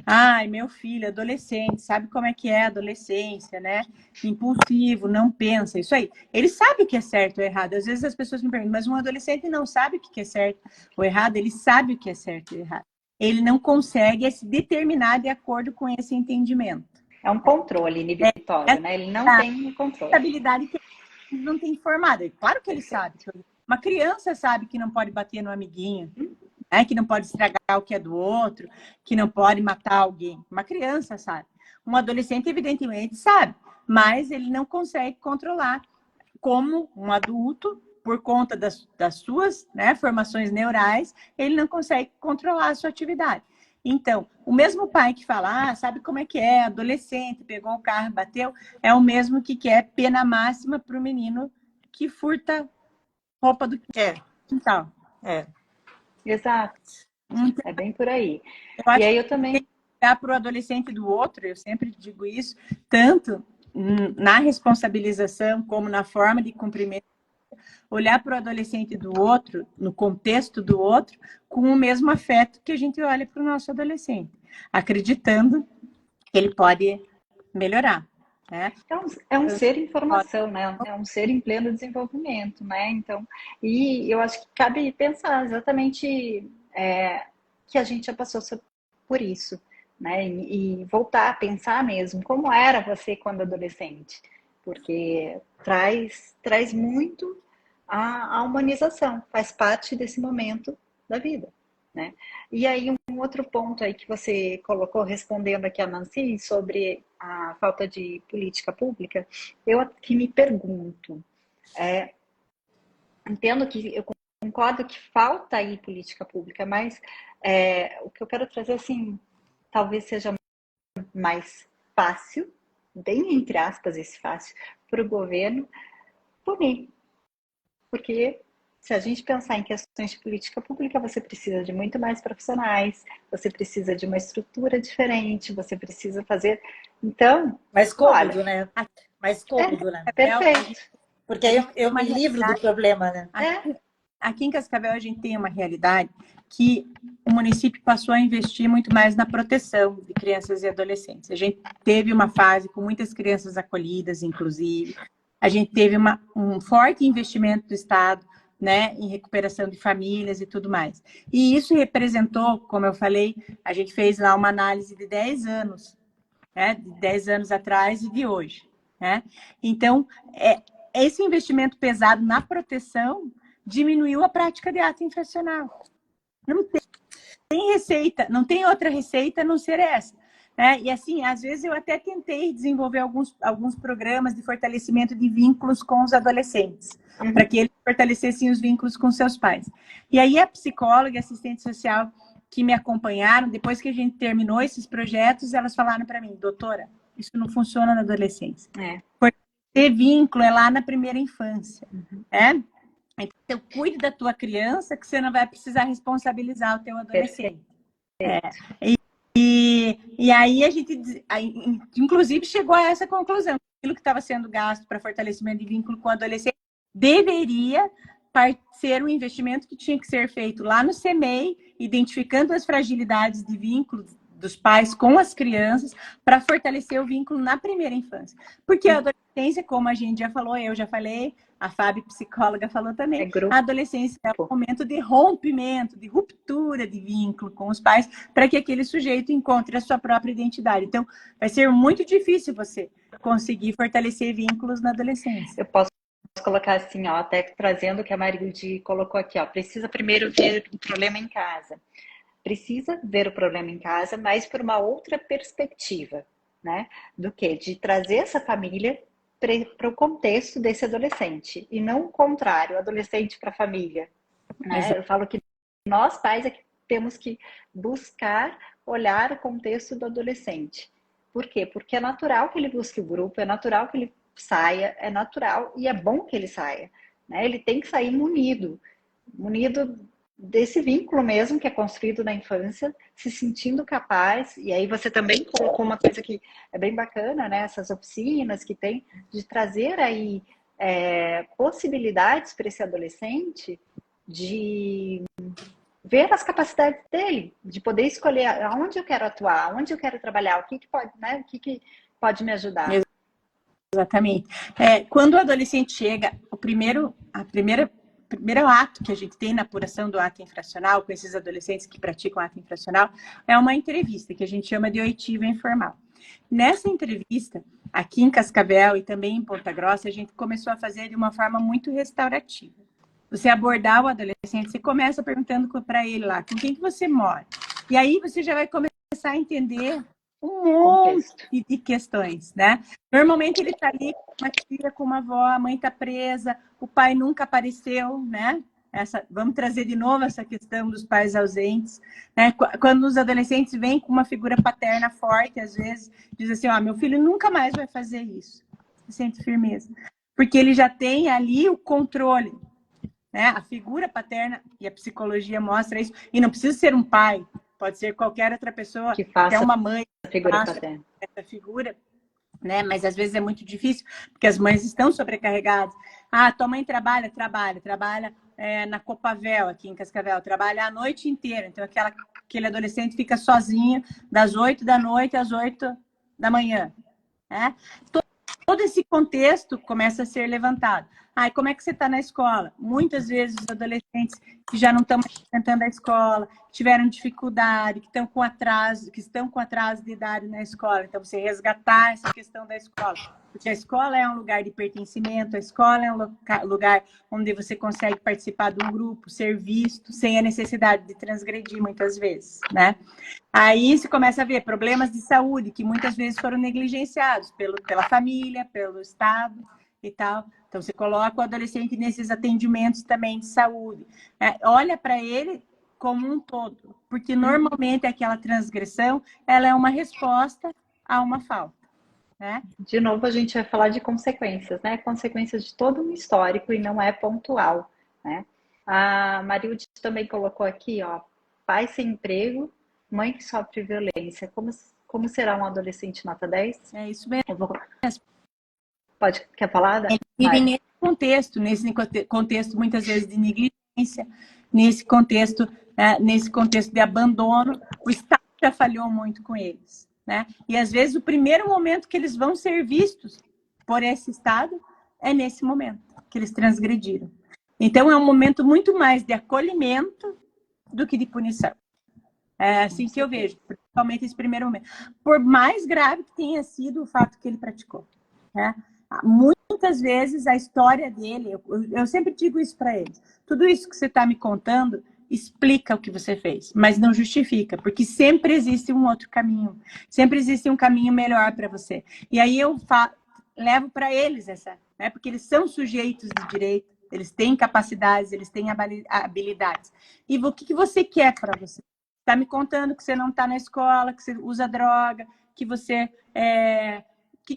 Speaker 1: ai, meu filho, adolescente, sabe como é que é a adolescência, né? Impulsivo, não pensa, isso aí. Ele sabe o que é certo ou errado. Às vezes as pessoas me perguntam, mas um adolescente não sabe o que é certo ou errado, ele sabe o que é certo ou errado. Ele não consegue se determinar de acordo com esse entendimento.
Speaker 3: É um controle inibitório, né? Ele não tem um controle.
Speaker 1: Habilidade que ele não tem formada. Claro que ele sabe. Uma criança sabe que não pode bater no amiguinho, né? Que não pode estragar o que é do outro, que não pode matar alguém. Uma criança sabe. Um adolescente, evidentemente, sabe. Mas ele não consegue controlar como um adulto, por conta das suas, né, formações neurais, ele não consegue controlar a sua atividade. Então, o mesmo pai que fala, sabe como é que é, adolescente, pegou o carro, bateu, é o mesmo que quer pena máxima para o menino que furta roupa do quintal.
Speaker 3: Exato. É bem por aí.
Speaker 1: Eu acho
Speaker 3: e aí eu também
Speaker 1: que tem que olhar para o adolescente do outro, eu sempre digo isso, tanto na responsabilização como na forma de cumprimento, olhar para o adolescente do outro, no contexto do outro, com o mesmo afeto que a gente olha para o nosso adolescente, acreditando que ele pode melhorar. Né?
Speaker 3: É um ser em formação, né? É um ser em pleno desenvolvimento, né? Então, e eu acho que cabe pensar exatamente que a gente já passou por isso, né? E voltar a pensar mesmo como era você quando adolescente, porque traz muito a humanização, faz parte desse momento da vida, né? E aí um outro ponto aí que você colocou respondendo aqui a Nancy sobre a falta de política pública, eu aqui me pergunto, entendo que eu concordo que falta aí política pública, mas o que eu quero trazer assim, talvez seja mais fácil, bem entre aspas esse fácil, para o governo punir. Porque se a gente pensar em questões de política pública, você precisa de muito mais profissionais, você precisa de uma estrutura diferente, você precisa fazer. Então,
Speaker 2: Mais
Speaker 3: olha,
Speaker 2: cômodo, né? Mais cômodo, né?
Speaker 3: é perfeito.
Speaker 2: Porque aí eu
Speaker 1: Uma
Speaker 2: me livro do
Speaker 1: realidade.
Speaker 2: problema, né?
Speaker 1: Aqui em Cascavel a gente tem uma realidade que o município passou a investir muito mais na proteção de crianças e adolescentes. A gente teve uma fase com muitas crianças acolhidas, inclusive. A gente teve um forte investimento do Estado, né, em recuperação de famílias e tudo mais. E isso representou, como eu falei, a gente fez lá uma análise de 10 anos, né, de 10 anos atrás e de hoje, né? Então, esse investimento pesado na proteção diminuiu a prática de ato infracional. Não tem receita, não tem outra receita a não ser essa. Né? E assim, às vezes eu até tentei desenvolver alguns programas de fortalecimento de vínculos com os adolescentes, para que eles fortalecessem os vínculos com seus pais. E aí a psicóloga e a assistente social que me acompanharam, depois que a gente terminou esses projetos, elas falaram para mim, doutora, isso não funciona na adolescência. Ter vínculo é lá na primeira infância. Né? Então, cuide da tua criança, que você não vai precisar responsabilizar o teu adolescente. E aí a gente, inclusive, chegou a essa conclusão. Aquilo que estava sendo gasto para fortalecimento de vínculo com o adolescente deveria ser um investimento que tinha que ser feito lá no CEMEI, identificando as fragilidades de vínculo dos pais com as crianças para fortalecer o vínculo na primeira infância. Porque a adolescência, como a gente já falou, eu já falei, a Fábio, psicóloga, falou também, a adolescência é um momento de rompimento, de ruptura de vínculo com os pais, para que aquele sujeito encontre a sua própria identidade. Então, vai ser muito difícil você conseguir fortalecer vínculos na adolescência.
Speaker 3: Eu posso colocar assim, ó, até trazendo o que a Marilde colocou aqui, ó, precisa primeiro ver o problema em casa. Precisa ver o problema em casa, mas por uma outra perspectiva, né? Do que? De trazer essa família para o contexto desse adolescente, e não o contrário, o adolescente para a família. Né? Eu falo que nós, pais, é que temos que buscar olhar o contexto do adolescente. Por quê? Porque é natural que ele busque o grupo, é natural que ele saia, é natural e é bom que ele saia. Né? Ele tem que sair munido desse vínculo mesmo que é construído na infância, se sentindo capaz. E aí você também colocou uma coisa que é bem bacana, né? Essas oficinas que tem, de trazer aí possibilidades para esse adolescente de ver as capacidades dele, de poder escolher aonde eu quero atuar, aonde eu quero trabalhar, o que pode, né? O que pode me ajudar.
Speaker 1: Exatamente. Quando o adolescente chega, o primeiro ato que a gente tem na apuração do ato infracional, com esses adolescentes que praticam ato infracional, é uma entrevista, que a gente chama de oitiva informal. Nessa entrevista, aqui em Cascavel e também em Ponta Grossa, a gente começou a fazer de uma forma muito restaurativa. Você abordar o adolescente, você começa perguntando para ele lá, com quem que você mora? E aí você já vai começar a entender um monte de questões, né? Normalmente ele está ali com uma tia, com uma avó, a mãe está presa, o pai nunca apareceu, né? Vamos trazer de novo essa questão dos pais ausentes, né? Quando os adolescentes vêm com uma figura paterna forte, às vezes, diz assim, ó, meu filho nunca mais vai fazer isso. Se sente firmeza. Porque ele já tem ali o controle, né? A figura paterna, e a psicologia mostra isso, e não precisa ser um pai, pode ser qualquer outra pessoa,
Speaker 3: que faça
Speaker 1: até uma mãe,
Speaker 3: figura paterna.
Speaker 1: Essa figura, né? Mas às vezes é muito difícil, porque as mães estão sobrecarregadas. Ah, tua mãe trabalha na Copavel, aqui em Cascavel, trabalha a noite inteira. Então, aquele adolescente fica sozinho das 8 da noite às 8 da manhã. Né? Todo esse contexto começa a ser levantado. E como é que você está na escola? Muitas vezes os adolescentes que já não estão mais frequentando a escola, tiveram dificuldade, que estão com atraso de idade na escola. Então, você resgatar essa questão da escola. Porque a escola é um lugar de pertencimento, a escola é um lugar onde você consegue participar de um grupo, ser visto, sem a necessidade de transgredir, muitas vezes, né? Aí você começa a ver problemas de saúde, que muitas vezes foram negligenciados pela família, pelo Estado e tal. Então, você coloca o adolescente nesses atendimentos também de saúde. Olha para ele como um todo, porque normalmente aquela transgressão, ela é uma resposta a uma falta, né?
Speaker 3: De novo, a gente vai falar de consequências, né? Consequências de todo um histórico e não é pontual, né? A Marilde também colocou aqui, ó, pai sem emprego, mãe que sofre violência. Como será um adolescente nota 10?
Speaker 1: É isso mesmo.
Speaker 3: Quer falar?
Speaker 1: Vivem nesse contexto muitas vezes de negligência, nesse contexto de abandono, o Estado já falhou muito com eles, né? E às vezes o primeiro momento que eles vão ser vistos por esse Estado é nesse momento que eles transgrediram. Então é um momento muito mais de acolhimento do que de punição. É assim que eu vejo, principalmente esse primeiro momento. Por mais grave que tenha sido o fato que ele praticou, né? Muitas vezes a história dele, eu sempre digo isso para eles, tudo isso que você está me contando explica o que você fez, mas não justifica, porque sempre existe um outro caminho, sempre existe um caminho melhor para você. E aí eu levo para eles né? Porque eles são sujeitos de direito, eles têm capacidades, eles têm habilidades. E o que você quer para você? Está me contando que você não está na escola, que você usa droga, que você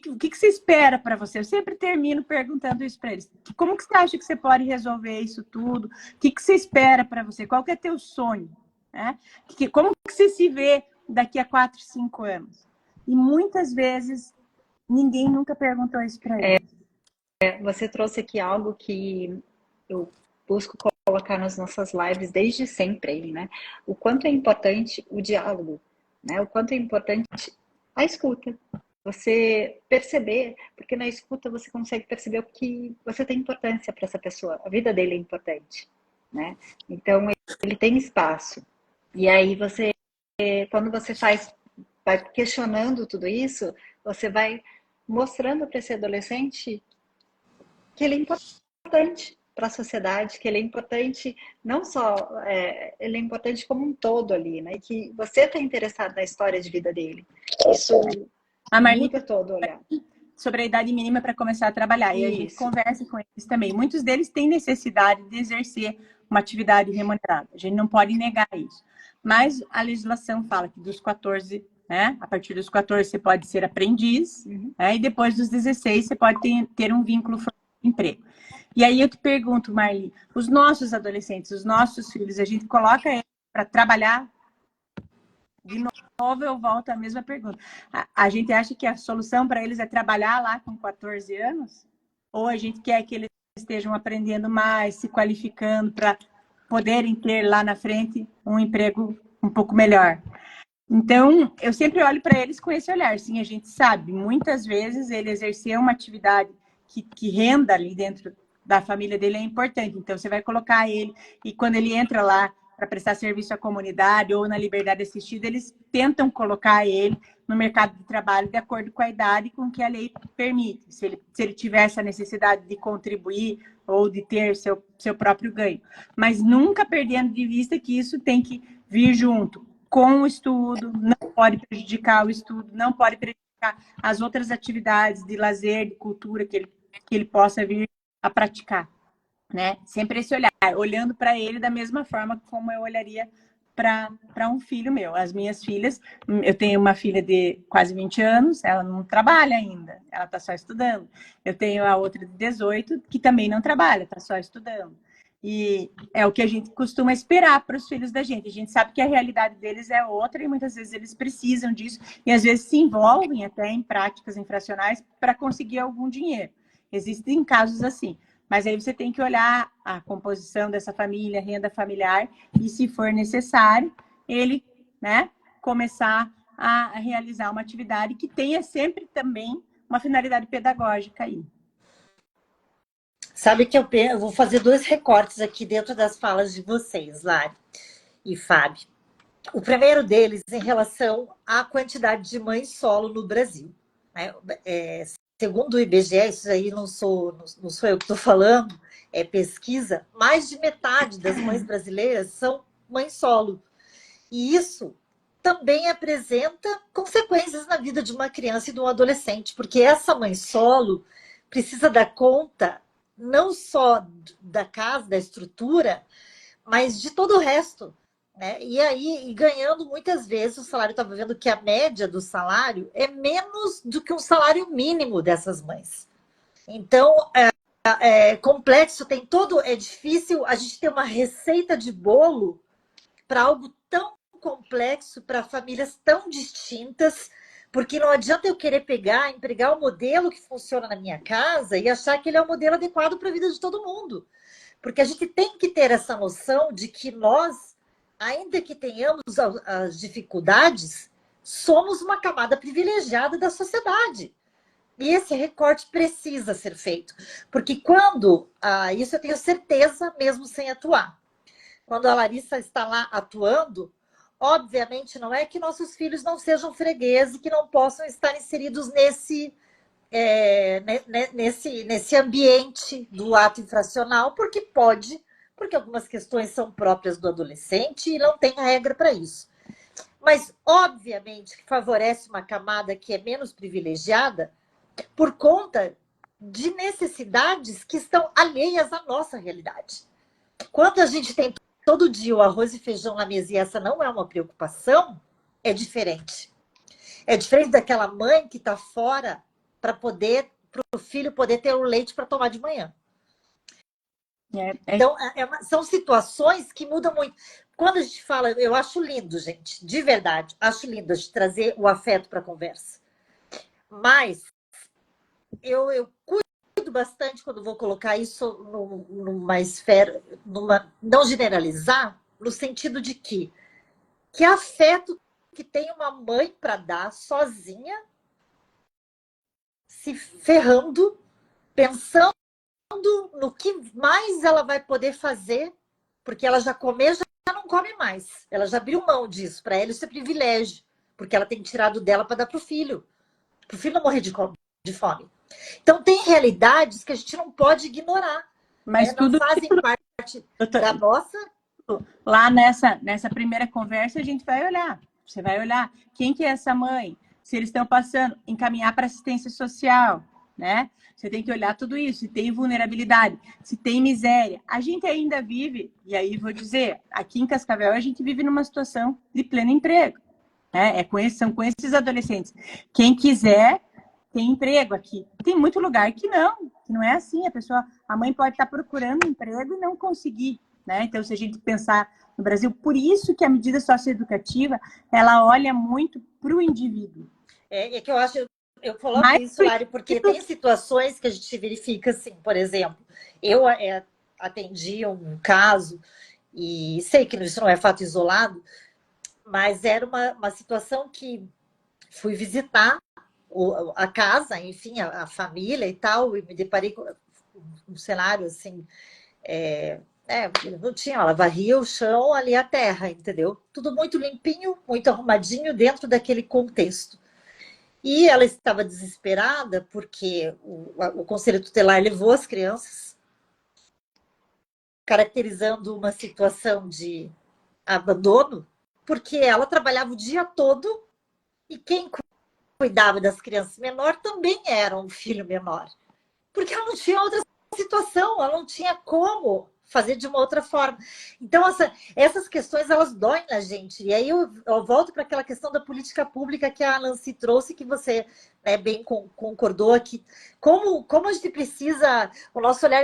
Speaker 1: O que você espera para você? Eu sempre termino perguntando isso para eles. Como que você acha que você pode resolver isso tudo? O que você espera para você? Qual que é teu sonho? Né? Como que você se vê daqui a 4, 5 anos? E muitas vezes ninguém nunca perguntou isso para eles.
Speaker 3: Você trouxe aqui algo que eu busco colocar nas nossas lives desde sempre aí, né? O quanto é importante o diálogo, né? O quanto é importante a escuta. Você perceber, porque na escuta você consegue perceber o que você tem importância para essa pessoa, a vida dele é importante, né? Então ele tem espaço. E aí quando você vai questionando tudo isso, você vai mostrando para esse adolescente que ele é importante para a sociedade, que ele é importante não só, ele é importante como um todo ali, né? E que você está interessado na história de vida dele. Isso muda todo o olhar.
Speaker 1: Sobre a idade mínima para começar a trabalhar. E a gente conversa com eles também. Muitos deles têm necessidade de exercer uma atividade remunerada. A gente não pode negar isso. Mas a legislação fala que dos 14, né? A partir dos 14 você pode ser aprendiz, né? E depois dos 16 você pode ter um vínculo de emprego. E aí eu te pergunto, Marli, os nossos adolescentes, os nossos filhos, a gente coloca eles para trabalhar? De novo, eu volto à mesma pergunta. A gente acha que a solução para eles é trabalhar lá com 14 anos? Ou a gente quer que eles estejam aprendendo mais, se qualificando para poderem ter lá na frente um emprego um pouco melhor? Então, eu sempre olho para eles com esse olhar. Sim, a gente sabe, muitas vezes ele exercer uma atividade que renda ali dentro da família dele é importante. Então, você vai colocar ele, e quando ele entra lá para prestar serviço à comunidade ou na liberdade assistida, eles tentam colocar ele no mercado de trabalho de acordo com a idade com que a lei permite, se ele tiver essa necessidade de contribuir ou de ter seu próprio ganho. Mas nunca perdendo de vista que isso tem que vir junto com o estudo, não pode prejudicar o estudo, não pode prejudicar as outras atividades de lazer, de cultura que ele possa vir a praticar. Né? Sempre esse olhar, olhando para ele da mesma forma como eu olharia para um filho meu. As minhas filhas, eu tenho uma filha de quase 20 anos, ela não trabalha ainda, ela está só estudando. Eu tenho a outra de 18, que também não trabalha, está só estudando. E é o que a gente costuma esperar para os filhos da gente. A gente sabe que a realidade deles é outra e muitas vezes eles precisam disso e às vezes se envolvem até em práticas infracionais para conseguir algum dinheiro. Existem casos assim. Mas aí você tem que olhar a composição dessa família, a renda familiar, e se for necessário, ele, né, começar a realizar uma atividade que tenha sempre também uma finalidade pedagógica aí.
Speaker 2: Sabe que eu vou fazer 2 recortes aqui dentro das falas de vocês, Lari e Fábio. O primeiro deles em relação à quantidade de mães solo no Brasil. segundo o IBGE, isso aí não sou eu que estou falando, é pesquisa, mais de metade das mães brasileiras são mães solo. E isso também apresenta consequências na vida de uma criança e de um adolescente, porque essa mãe solo precisa dar conta não só da casa, da estrutura, mas de todo o resto. Né? E aí, ganhando muitas vezes o salário, estava vendo que a média do salário é menos do que um salário mínimo dessas mães. Então, é complexo, tem todo. É difícil a gente ter uma receita de bolo para algo tão complexo, para famílias tão distintas, porque não adianta eu querer empregar o modelo que funciona na minha casa e achar que ele é o modelo adequado para a vida de todo mundo. Porque a gente tem que ter essa noção de que nós, ainda que tenhamos as dificuldades, somos uma camada privilegiada da sociedade. E esse recorte precisa ser feito. Porque isso eu tenho certeza, mesmo sem atuar. Quando a Larissa está lá atuando, obviamente não é que nossos filhos não sejam fregueses, que não possam estar inseridos nesse ambiente do ato infracional, porque algumas questões são próprias do adolescente e não tem regra para isso. Mas, obviamente, que favorece uma camada que é menos privilegiada por conta de necessidades que estão alheias à nossa realidade. Quando a gente tem todo dia o arroz e feijão na mesa e essa não é uma preocupação, é diferente. É diferente daquela mãe que está fora para o filho poder ter o leite para tomar de manhã. Então, são situações que mudam muito. Quando a gente fala, eu acho lindo, gente, de verdade, acho lindo a gente trazer o afeto para a conversa. Mas eu cuido bastante quando vou colocar isso numa esfera, não generalizar, no sentido de que afeto que tem uma mãe para dar sozinha, se ferrando, pensando no que mais ela vai poder fazer, porque ela já comeu, já não come mais. Ela já abriu mão disso. Para ela isso é privilégio, porque ela tem tirado dela para dar para o filho não morrer de fome. Então tem realidades que a gente não pode ignorar.
Speaker 1: Mas
Speaker 2: não fazem parte da nossa.
Speaker 1: Lá nessa primeira conversa a gente vai olhar. Você vai olhar quem que é essa mãe, se eles estão passando, encaminhar para assistência social, né? Você tem que olhar tudo isso, se tem vulnerabilidade, se tem miséria. A gente ainda vive, e aí vou dizer, aqui em Cascavel a gente vive numa situação de pleno emprego, né? São com esses adolescentes. Quem quiser tem emprego aqui. Tem muito lugar que não é assim. A mãe pode estar procurando emprego e não conseguir, né? Então, se a gente pensar no Brasil, por isso que a medida socioeducativa, ela olha muito para o indivíduo.
Speaker 2: É que eu coloco isso, Lari, porque tem situações que a gente verifica, assim, por exemplo, eu atendi um caso, e sei que isso não é fato isolado, mas era uma situação que fui visitar a casa, enfim, a família e tal, e me deparei com um cenário assim, não tinha, ela varria o chão, ali a terra, entendeu? Tudo muito limpinho, muito arrumadinho dentro daquele contexto. E ela estava desesperada porque o Conselho Tutelar levou as crianças, caracterizando uma situação de abandono, porque ela trabalhava o dia todo e quem cuidava das crianças menores também era um filho menor. Porque ela não tinha outra situação, ela não tinha como fazer de uma outra forma. Então, essas questões, elas doem na gente. E aí eu volto para aquela questão da política pública que a Nancy trouxe, que você bem concordou aqui. Como a gente precisa... O nosso olhar,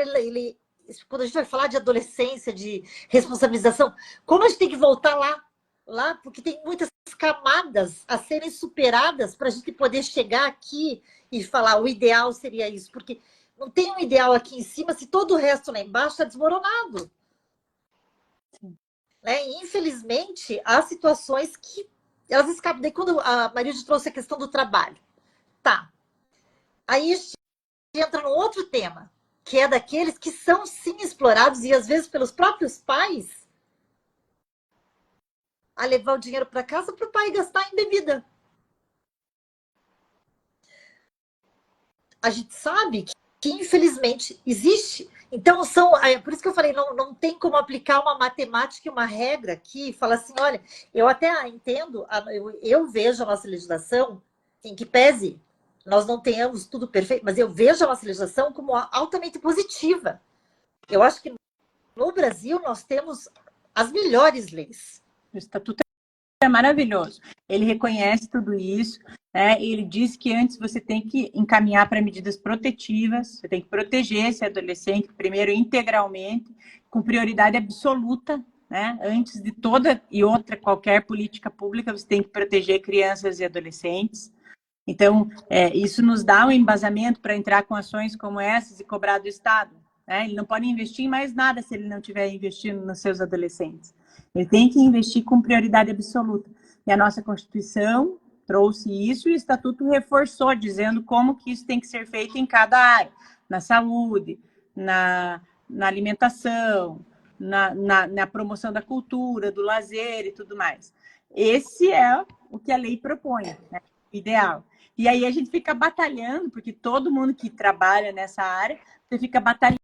Speaker 2: quando a gente vai falar de adolescência, de responsabilização, como a gente tem que voltar lá, porque tem muitas camadas a serem superadas para a gente poder chegar aqui e falar o ideal seria isso, porque não tem um ideal aqui em cima se todo o resto lá embaixo está desmoronado. Né? E, infelizmente, há situações que elas escapam. Daí, quando a Marilde trouxe a questão do trabalho, tá. Aí a gente entra num outro tema, que é daqueles que são, sim, explorados, e às vezes pelos próprios pais, a levar o dinheiro para casa para o pai gastar em bebida. a gente sabe que infelizmente existe. Então, por isso que eu falei, não tem como aplicar uma matemática e uma regra aqui, fala assim, olha, eu até entendo, eu vejo a nossa legislação, em que pese nós não tenhamos tudo perfeito, mas eu vejo a nossa legislação como altamente positiva. Eu acho que no Brasil nós temos as melhores leis.
Speaker 1: O Estatuto é maravilhoso. Ele reconhece tudo isso, né? Ele diz que antes você tem que encaminhar para medidas protetivas, você tem que proteger esse adolescente, primeiro integralmente, com prioridade absoluta, né? Antes de toda e outra, qualquer política pública, você tem que proteger crianças e adolescentes. Então, isso nos dá um embasamento para entrar com ações como essas e cobrar do Estado. Né? Ele não pode investir em mais nada se ele não estiver investindo nos seus adolescentes. Ele tem que investir com prioridade absoluta. E a nossa Constituição trouxe isso e o Estatuto reforçou, dizendo como que isso tem que ser feito em cada área. Na saúde, na alimentação, na promoção da cultura, do lazer e tudo mais. Esse é o que a lei propõe, né? Ideal. E aí a gente fica batalhando, porque todo mundo que trabalha nessa área, você fica batalhando